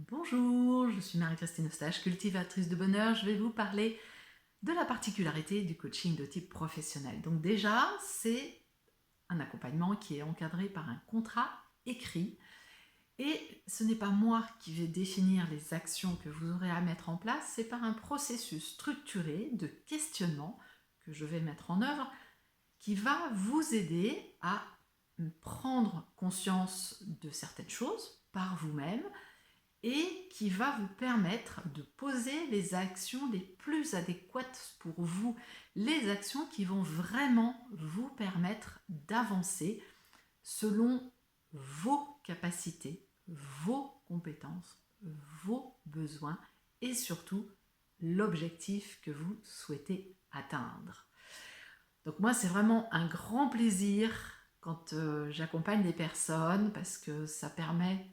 Bonjour, je suis Marie-Christine Eustache, cultivatrice de bonheur. Je vais vous parler de la particularité du coaching de type professionnel. Donc déjà, c'est un accompagnement qui est encadré par un contrat écrit et ce n'est pas moi qui vais définir les actions que vous aurez à mettre en place, c'est par un processus structuré de questionnement que je vais mettre en œuvre qui va vous aider à prendre conscience de certaines choses par vous-même et qui va vous permettre de poser les actions les plus adéquates pour vous, les actions qui vont vraiment vous permettre d'avancer selon vos capacités, vos compétences, vos besoins et surtout l'objectif que vous souhaitez atteindre. Donc moi, c'est vraiment un grand plaisir quand j'accompagne des personnes parce que ça permet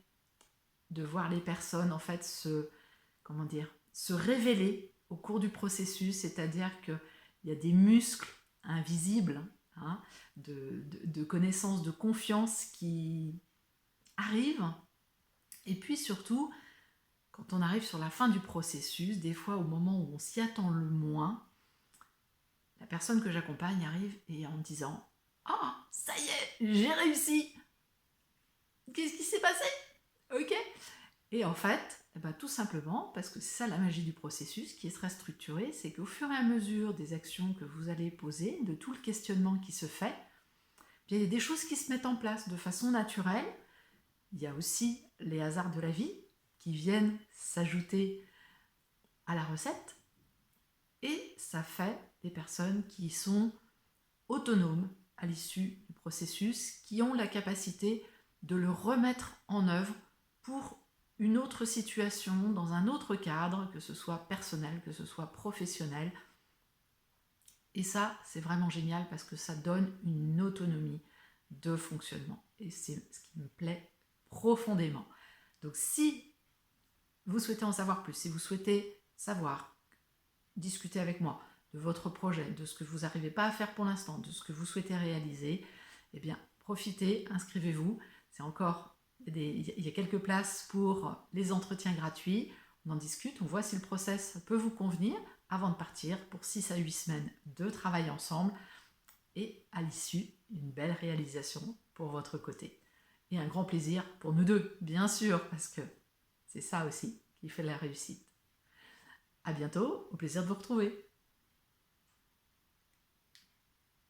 de voir les personnes en fait se révéler au cours du processus, c'est-à-dire qu'il y a des muscles invisibles hein, de connaissance, de confiance qui arrivent. Et puis surtout, quand on arrive sur la fin du processus, des fois au moment où on s'y attend le moins, la personne que j'accompagne arrive et en me disant « Ah, ça y est, j'ai réussi ! Qu'est-ce qui s'est passé ? Ok ?» Et en fait, tout simplement, parce que c'est ça la magie du processus qui est très structuré, c'est qu'au fur et à mesure des actions que vous allez poser, de tout le questionnement qui se fait, il y a des choses qui se mettent en place de façon naturelle. Il y a aussi les hasards de la vie qui viennent s'ajouter à la recette. Et ça fait des personnes qui sont autonomes à l'issue du processus, qui ont la capacité de le remettre en œuvre pour une autre situation, dans un autre cadre, que ce soit personnel, que ce soit professionnel. Et ça, c'est vraiment génial parce que ça donne une autonomie de fonctionnement. Et c'est ce qui me plaît profondément. Donc si vous souhaitez en savoir plus, si vous souhaitez savoir, discuter avec moi de votre projet, de ce que vous n'arrivez pas à faire pour l'instant, de ce que vous souhaitez réaliser, eh bien, profitez, inscrivez-vous. C'est encore il y a quelques places pour les entretiens gratuits. On en discute, on voit si le process peut vous convenir avant de partir pour 6 à 8 semaines de travail ensemble et à l'issue, une belle réalisation pour votre côté. Et un grand plaisir pour nous deux, bien sûr, parce que c'est ça aussi qui fait la réussite. À bientôt, au plaisir de vous retrouver.